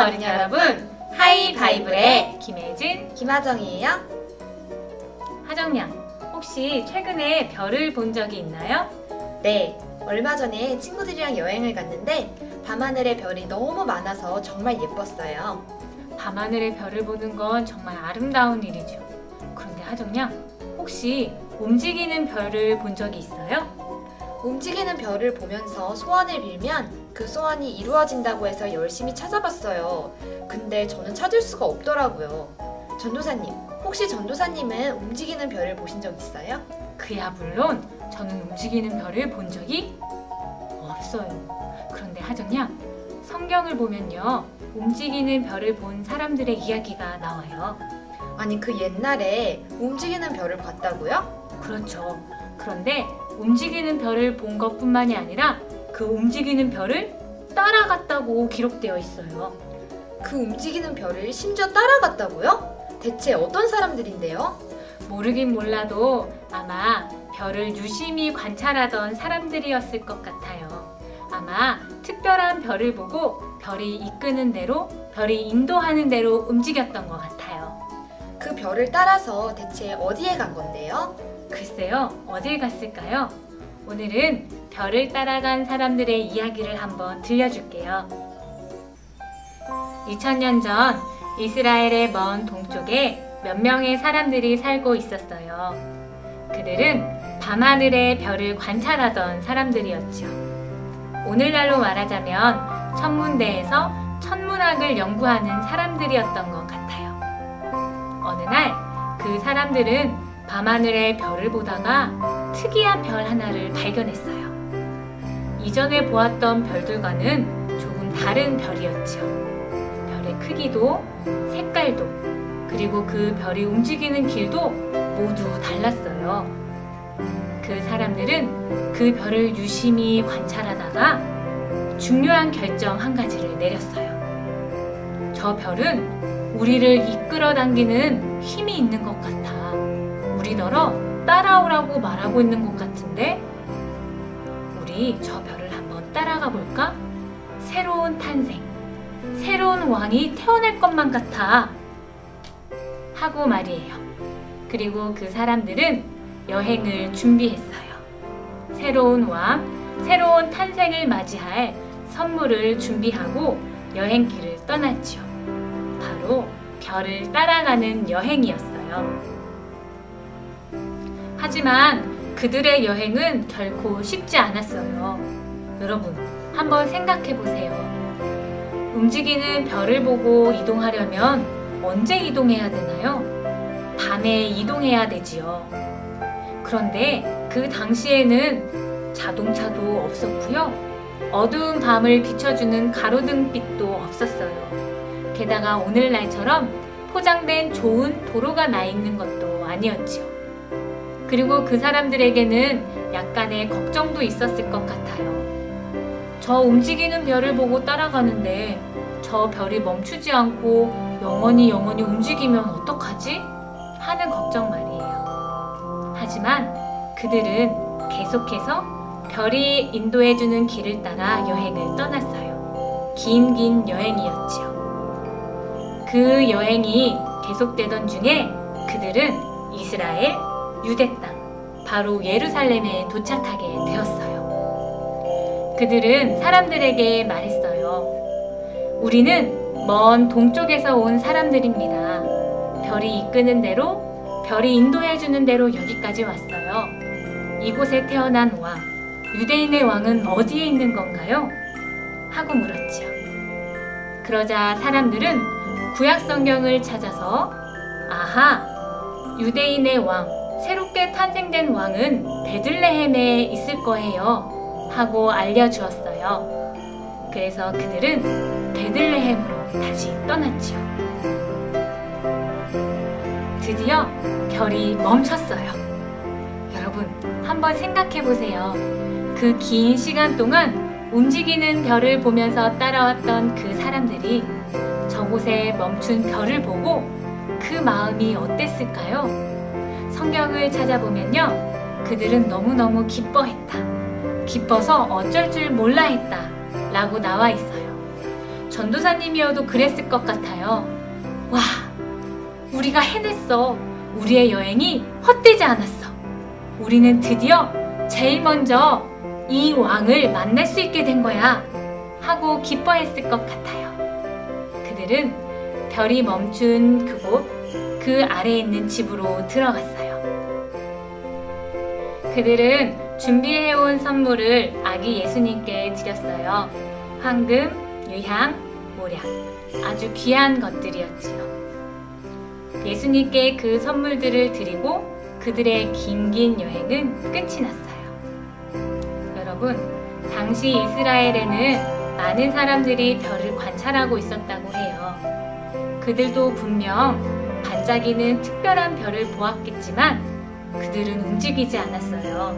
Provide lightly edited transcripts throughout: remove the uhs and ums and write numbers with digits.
안녕하세요 어린이 여러분, 하이바이블의 김혜진, 김하정이에요. 하정양, 혹시 최근에 별을 본 적이 있나요? 네, 얼마 전에 친구들이랑 여행을 갔는데 밤하늘에 별이 너무 많아서 정말 예뻤어요. 밤하늘의 별을 보는 건 정말 아름다운 일이죠. 그런데 하정양, 혹시 움직이는 별을 본 적이 있어요? 움직이는 별을 보면서 소원을 빌면 그 소원이 이루어진다고 해서 열심히 찾아봤어요. 근데 저는 찾을 수가 없더라고요. 전도사님, 혹시 전도사님은 움직이는 별을 보신 적 있어요? 그야 물론 저는 움직이는 별을 본 적이 없어요. 그런데 하정양, 성경을 보면요, 움직이는 별을 본 사람들의 이야기가 나와요. 아니, 그 옛날에 움직이는 별을 봤다고요? 그렇죠. 그런데 움직이는 별을 본 것뿐만이 아니라 그 움직이는 별을 따라갔다고 기록되어 있어요. 그 움직이는 별을 심지어 따라갔다고요? 대체 어떤 사람들인데요? 모르긴 몰라도 아마 별을 유심히 관찰하던 사람들이었을 것 같아요. 아마 특별한 별을 보고 별이 이끄는 대로, 별이 인도하는 대로 움직였던 것 같아요. 그 별을 따라서 대체 어디에 간 건데요? 글쎄요, 어딜 갔을까요? 오늘은 별을 따라간 사람들의 이야기를 한번 들려줄게요. 2000년 전 이스라엘의 먼 동쪽에 몇 명의 사람들이 살고 있었어요. 그들은 밤하늘의 별을 관찰하던 사람들이었죠. 오늘날로 말하자면 천문대에서 천문학을 연구하는 사람들이었던 것 같아요. 어느 날 그 사람들은 밤하늘의 별을 보다가 특이한 별 하나를 발견했어요. 이전에 보았던 별들과는 조금 다른 별이었죠. 별의 크기도, 색깔도, 그리고 그 별이 움직이는 길도 모두 달랐어요. 그 사람들은 그 별을 유심히 관찰하다가 중요한 결정 한 가지를 내렸어요. 저 별은 우리를 이끌어 당기는 힘이 있는 것 같아. 우리더러 따라오라고 말하고 있는 것 같은데 우리 저 별을 한번 따라가 볼까? 새로운 탄생, 새로운 왕이 태어날 것만 같아 하고 말이에요. 그리고 그 사람들은 여행을 준비했어요. 새로운 왕, 새로운 탄생을 맞이할 선물을 준비하고 여행길을 떠났죠. 바로 별을 따라가는 여행이었어요. 하지만 그들의 여행은 결코 쉽지 않았어요. 여러분, 한번 생각해 보세요. 움직이는 별을 보고 이동하려면 언제 이동해야 되나요? 밤에 이동해야 되지요. 그런데 그 당시에는 자동차도 없었고요. 어두운 밤을 비춰주는 가로등빛도 없었어요. 게다가 오늘날처럼 포장된 좋은 도로가 나 있는 것도 아니었죠. 그리고 그 사람들에게는 약간의 걱정도 있었을 것 같아요. 저 움직이는 별을 보고 따라가는데 저 별이 멈추지 않고 영원히 움직이면 어떡하지? 하는 걱정 말이에요. 하지만 그들은 계속해서 별이 인도해주는 길을 따라 여행을 떠났어요. 긴 여행이었죠. 그 여행이 계속되던 중에 그들은 이스라엘, 유대 땅, 바로 예루살렘에 도착하게 되었어요. 그들은 사람들에게 말했어요. 우리는 먼 동쪽에서 온 사람들입니다. 별이 이끄는 대로, 별이 인도해주는 대로 여기까지 왔어요. 이곳에 태어난 왕, 유대인의 왕은 어디에 있는 건가요? 하고 물었죠. 그러자 사람들은 구약 성경을 찾아서 아하, 유대인의 왕, 새롭게 탄생된 왕은 베들레헴에 있을 거예요 하고 알려주었어요. 그래서 그들은 베들레헴으로 다시 떠났죠. 드디어 별이 멈췄어요. 여러분, 한번 생각해 보세요. 그 긴 시간 동안 움직이는 별을 보면서 따라왔던 그 사람들이 저곳에 멈춘 별을 보고 그 마음이 어땠을까요? 성경을 찾아보면요, 그들은 너무너무 기뻐했다. 기뻐서 어쩔 줄 몰라 했다 라고 나와 있어요. 전도사님이어도 그랬을 것 같아요. 와, 우리가 해냈어. 우리의 여행이 헛되지 않았어. 우리는 드디어 제일 먼저 이 왕을 만날 수 있게 된 거야. 하고 기뻐했을 것 같아요. 그들은 별이 멈춘 그곳, 그 아래에 있는 집으로 들어갔어요. 그들은 준비해온 선물을 아기 예수님께 드렸어요. 황금, 유향, 모략, 아주 귀한 것들이었지요. 예수님께 그 선물들을 드리고 그들의 긴 여행은 끝이 났어요. 여러분, 당시 이스라엘에는 많은 사람들이 별을 관찰하고 있었다고 해요. 그들도 분명 반짝이는 특별한 별을 보았겠지만 그들은 움직이지 않았어요.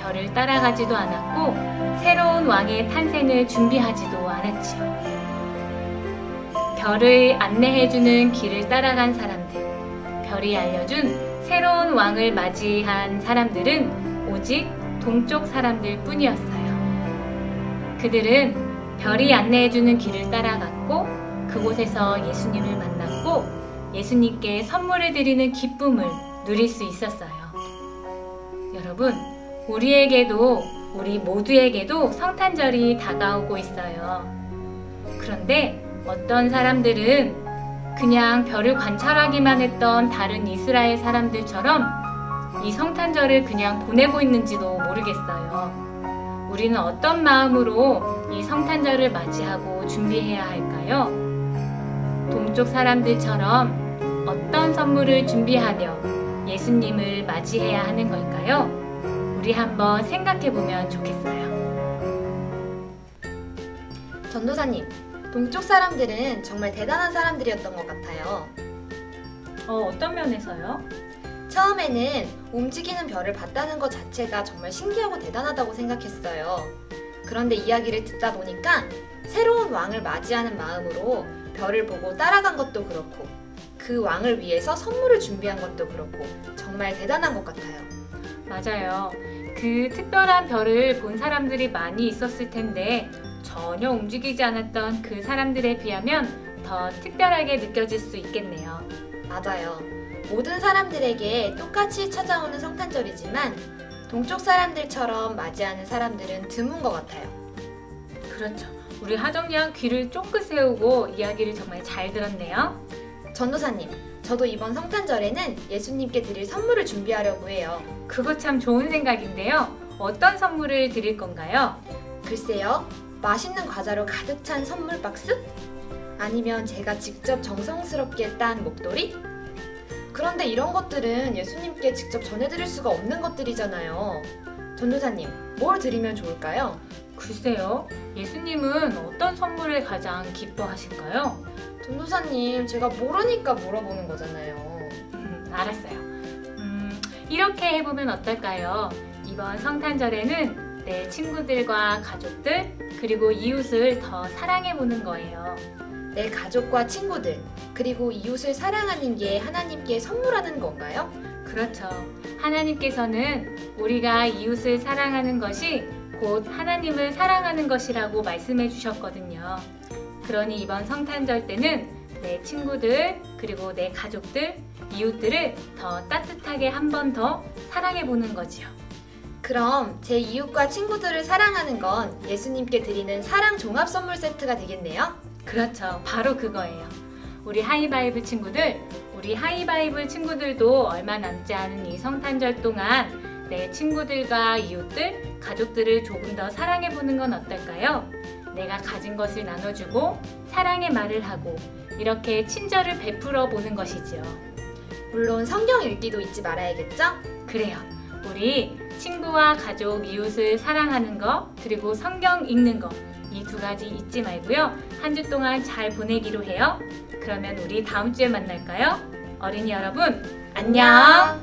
별을 따라가지도 않았고 새로운 왕의 탄생을 준비하지도 않았지요. 별을 안내해주는 길을 따라간 사람들, 별이 알려준 새로운 왕을 맞이한 사람들은 오직 동쪽 사람들 뿐이었어요. 그들은 별이 안내해주는 길을 따라갔고 그곳에서 예수님을 만났고 예수님께 선물을 드리는 기쁨을 누릴 수 있었어요. 여러분, 우리 모두에게도 성탄절이 다가오고 있어요. 그런데 어떤 사람들은 그냥 별을 관찰하기만 했던 다른 이스라엘 사람들처럼 이 성탄절을 그냥 보내고 있는지도 모르겠어요. 우리는 어떤 마음으로 이 성탄절을 맞이하고 준비해야 할까요? 동쪽 사람들처럼 어떤 선물을 준비하며 예수님을 맞이해야 하는 걸까요? 우리 한번 생각해보면 좋겠어요. 전도사님, 동쪽 사람들은 정말 대단한 사람들이었던 것 같아요. 어떤 면에서요? 처음에는 움직이는 별을 봤다는 것 자체가 정말 신기하고 대단하다고 생각했어요. 그런데 이야기를 듣다 보니까 새로운 왕을 맞이하는 마음으로 별을 보고 따라간 것도 그렇고 그 왕을 위해서 선물을 준비한 것도 그렇고 정말 대단한 것 같아요. 맞아요. 그 특별한 별을 본 사람들이 많이 있었을 텐데 전혀 움직이지 않았던 그 사람들에 비하면 더 특별하게 느껴질 수 있겠네요. 맞아요. 모든 사람들에게 똑같이 찾아오는 성탄절이지만 동쪽 사람들처럼 맞이하는 사람들은 드문 것 같아요. 그렇죠. 우리 하정양 귀를 쫑긋 세우고 이야기를 정말 잘 들었네요. 전도사님, 저도 이번 성탄절에는 예수님께 드릴 선물을 준비하려고 해요. 그거 참 좋은 생각인데요. 어떤 선물을 드릴 건가요? 글쎄요, 맛있는 과자로 가득 찬 선물 박스? 아니면 제가 직접 정성스럽게 딴 목도리? 그런데 이런 것들은 예수님께 직접 전해드릴 수가 없는 것들이잖아요. 전도사님, 뭘 드리면 좋을까요? 글쎄요, 예수님은 어떤 선물을 가장 기뻐하실까요? 전도사님, 제가 모르니까 물어보는 거잖아요. 알았어요. 이렇게 해보면 어떨까요? 이번 성탄절에는 내 친구들과 가족들 그리고 이웃을 더 사랑해보는 거예요. 내 가족과 친구들 그리고 이웃을 사랑하는 게 하나님께 선물하는 건가요? 그렇죠. 하나님께서는 우리가 이웃을 사랑하는 것이 곧 하나님을 사랑하는 것이라고 말씀해 주셨거든요. 그러니 이번 성탄절 때는 내 친구들 그리고 내 가족들, 이웃들을 더 따뜻하게 한 번 더 사랑해보는 거지요. 그럼 제 이웃과 친구들을 사랑하는 건 예수님께 드리는 사랑 종합 선물 세트가 되겠네요? 그렇죠. 바로 그거예요. 우리 하이바이블 친구들도 얼마 남지 않은 이 성탄절 동안 내 친구들과 이웃들, 가족들을 조금 더 사랑해보는 건 어떨까요? 내가 가진 것을 나눠주고 사랑의 말을 하고 이렇게 친절을 베풀어 보는 것이지요. 물론 성경 읽기도 잊지 말아야겠죠? 그래요. 우리 친구와 가족, 이웃을 사랑하는 거 그리고 성경 읽는 거 이 두 가지 잊지 말고요. 한 주 동안 잘 보내기로 해요. 그러면 우리 다음 주에 만날까요? 어린이 여러분, 안녕!